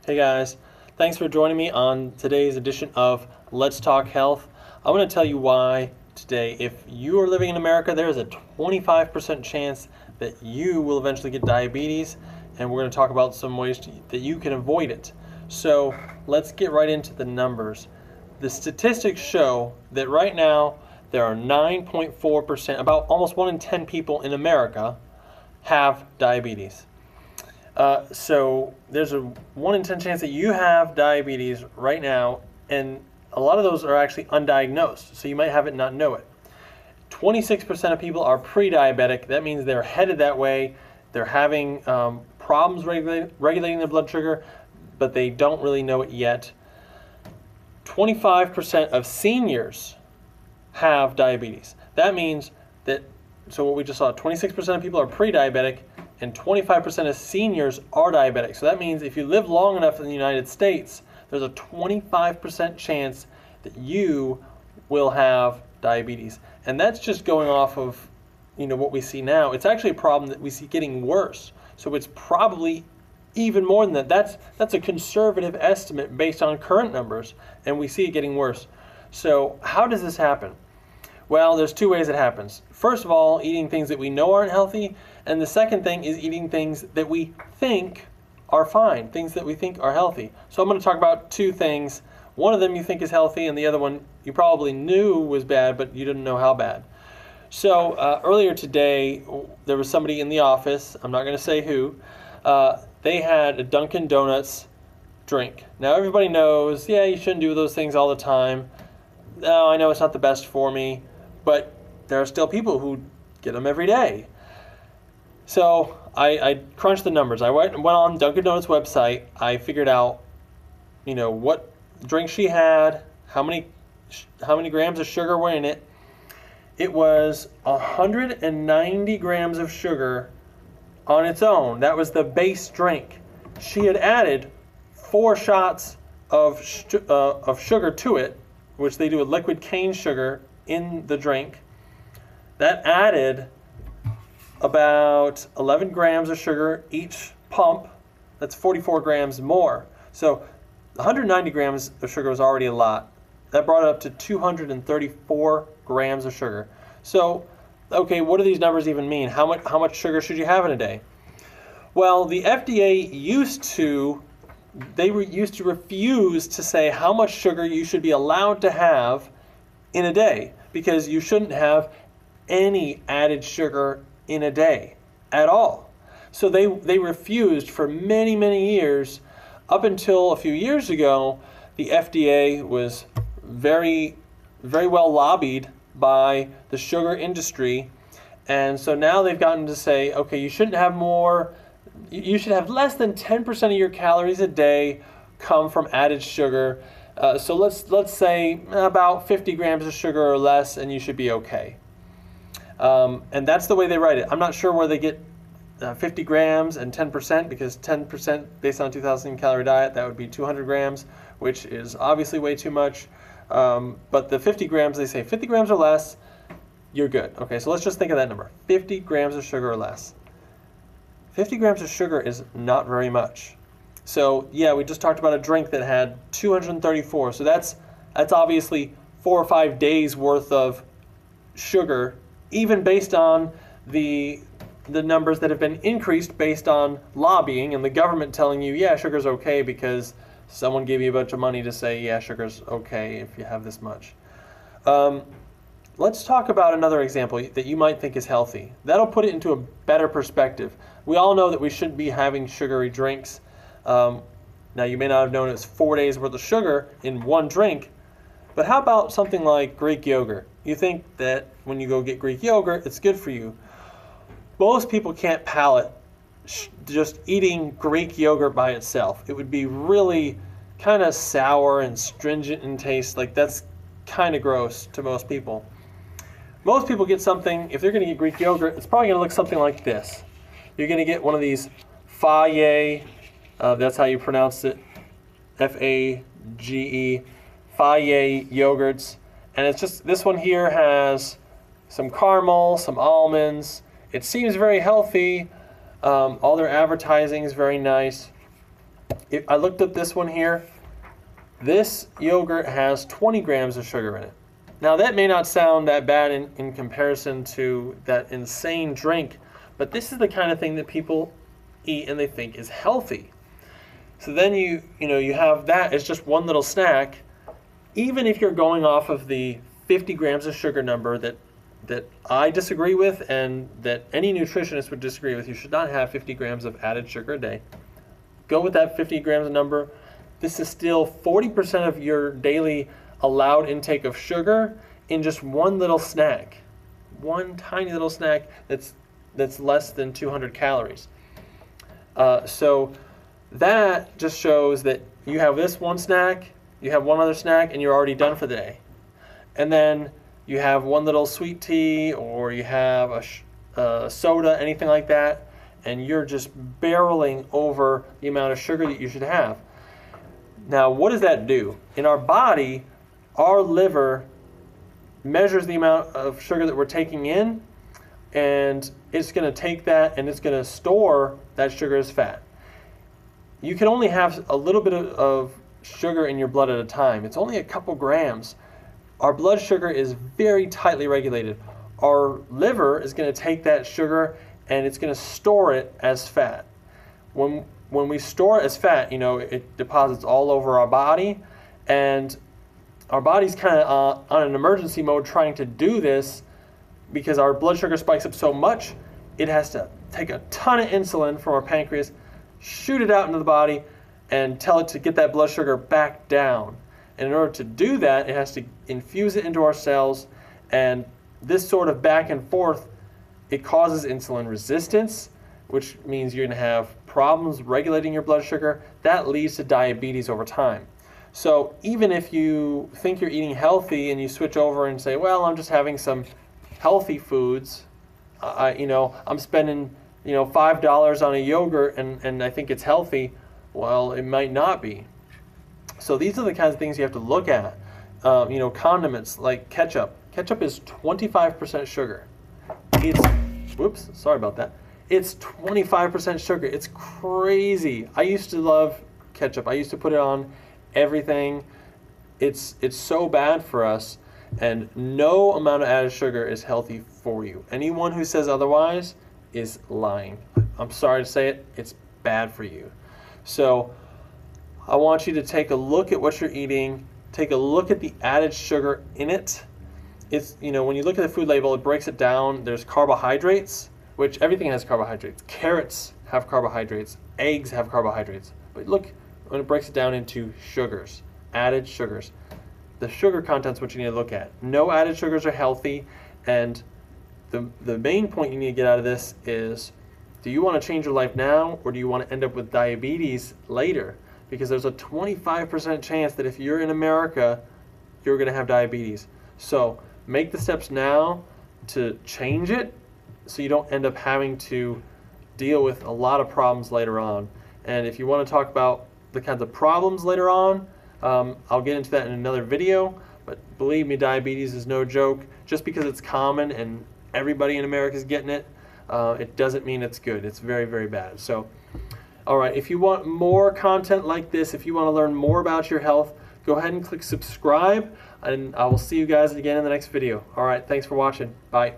Hey guys, thanks for joining me on today's edition of Let's Talk Health. I want to tell you why today. If you are living in America, there is a 25% chance that you will eventually get diabetes, and we're going to talk about some ways that you can avoid it. So let's get right into the numbers. The statistics show that right now there are 9.4%, about almost 1 in 10 people in America have diabetes. So there's a 1 in 10 chance that you have diabetes right now, and a lot of those are actually undiagnosed, so you might have it and not know it. 26% of people are pre-diabetic. That means they're headed that way. They're having problems regulating their blood sugar, but they don't really know it yet. 25% of seniors have diabetes. That means that, so what we just saw, 26% of people are pre-diabetic, and 25% of seniors are diabetic. So that means if you live long enough in the United States, there's a 25% chance that you will have diabetes. And that's just going off of, what we see now. It's actually a problem that we see getting worse. So it's probably even more than that. That's a conservative estimate based on current numbers, and we see it getting worse. So how does this happen? Well, there's two ways it happens. First of all, eating things that we know aren't healthy, and the second thing is eating things that we think are fine, things that we think are healthy. So I'm going to talk about two things. One of them you think is healthy, and the other one you probably knew was bad, but you didn't know how bad. So earlier today, there was somebody in the office, I'm not going to say who, they had a Dunkin' Donuts drink. Now everybody knows, you shouldn't do those things all the time. No, I know it's not the best for me, but there are still people who get them every day. So I crunched the numbers. I went on Dunkin' Donuts website. I figured out, what drink she had, how many grams of sugar were in it. It was 190 grams of sugar on its own. That was the base drink. She had added 4 shots of sugar to it, which they do with liquid cane sugar in the drink. That added about 11 grams of sugar each pump. That's 44 grams more. So 190 grams of sugar was already a lot. That brought it up to 234 grams of sugar. So, okay, what do these numbers even mean? How much sugar should you have in a day? Well, the FDA used to refuse to say how much sugar you should be allowed to have in a day, because you shouldn't have any added sugar in a day at all. So they refused for many, many years. Up until a few years ago, the FDA was very, very well lobbied by the sugar industry, and so now they've gotten to say, okay, you shouldn't have more. You should have less than 10% of your calories a day come from added sugar. So let's say about 50 grams of sugar or less, and you should be okay. And that's the way they write it. I'm not sure where they get 50 grams and 10%, because 10% based on a 2,000 calorie diet, that would be 200 grams, which is obviously way too much. But the 50 grams, they say 50 grams or less, you're good. Okay, so let's just think of that number, 50 grams of sugar or less. 50 grams of sugar is not very much. So we just talked about a drink that had 234. So that's obviously 4 or 5 days worth of sugar, even based on the numbers that have been increased based on lobbying and the government telling you, sugar's okay because someone gave you a bunch of money to say, sugar's okay if you have this much. Let's talk about another example that you might think is healthy. That'll put it into a better perspective. We all know that we shouldn't be having sugary drinks. Now, you may not have known it's 4 days worth of sugar in one drink, but how about something like Greek yogurt? You think that when you go get Greek yogurt, it's good for you. Most people can't palate just eating Greek yogurt by itself. It would be really kind of sour and stringent in taste. Like, that's kind of gross to most people. Most people get something, if they're going to get Greek yogurt, it's probably going to look something like this. You're going to get one of these Fage, that's how you pronounce it, Fage, Fage yogurts. And it's just, this one here has some caramel, some almonds. It seems very healthy. All their advertising is very nice. I looked up this one here. This yogurt has 20 grams of sugar in it. Now that may not sound that bad in comparison to that insane drink, but this is the kind of thing that people eat and they think is healthy. So then you have that as just one little snack. Even if you're going off of the 50 grams of sugar number that I disagree with and that any nutritionist would disagree with, you should not have 50 grams of added sugar a day. Go with that 50 grams number. This is still 40% of your daily allowed intake of sugar in just one little snack. One tiny little snack that's less than 200 calories. So that just shows that you have this one snack, you have one other snack, and you're already done for the day. And then you have one little sweet tea, or you have a soda, anything like that, and you're just barreling over the amount of sugar that you should have. Now, what does that do? In our body, our liver measures the amount of sugar that we're taking in, and it's going to take that and it's going to store that sugar as fat. You can only have a little bit of sugar in your blood at a time. It's only a couple grams. Our blood sugar is very tightly regulated. Our liver is going to take that sugar and it's going to store it as fat. When we store it as fat, it deposits all over our body, and our body's kind of on an emergency mode trying to do this because our blood sugar spikes up so much, it has to take a ton of insulin from our pancreas, shoot it out into the body, and tell it to get that blood sugar back down. And in order to do that, it has to infuse it into our cells, and this sort of back and forth, it causes insulin resistance, which means you're going to have problems regulating your blood sugar. That leads to diabetes over time. So even if you think you're eating healthy and you switch over and say, well, I'm just having some healthy foods, I'm spending $5 on a yogurt and I think it's healthy, well, it might not be. So these are the kinds of things you have to look at. Condiments like ketchup. Ketchup is 25% sugar. Whoops, sorry about that. It's 25% sugar. It's crazy. I used to love ketchup. I used to put it on everything. It's so bad for us, and no amount of added sugar is healthy for you. Anyone who says otherwise is lying. I'm sorry to say it. It's bad for you. So I want you to take a look at what you're eating. Take a look at the added sugar in it. It's, when you look at the food label, it breaks it down. There's carbohydrates, which everything has carbohydrates. Carrots have carbohydrates. Eggs have carbohydrates. But look, when it breaks it down into sugars, added sugars. The sugar content's what you need to look at. No added sugars are healthy, and the main point you need to get out of this is, do you want to change your life now, or do you want to end up with diabetes later? Because there's a 25% chance that if you're in America, you're going to have diabetes. So make the steps now to change it so you don't end up having to deal with a lot of problems later on. And if you want to talk about the kinds of problems later on, I'll get into that in another video. But believe me, diabetes is no joke. Just because it's common and everybody in America is getting it, it doesn't mean it's good. It's very, very bad. So, all right, if you want more content like this, if you want to learn more about your health, go ahead and click subscribe, and I will see you guys again in the next video. All right, thanks for watching. Bye.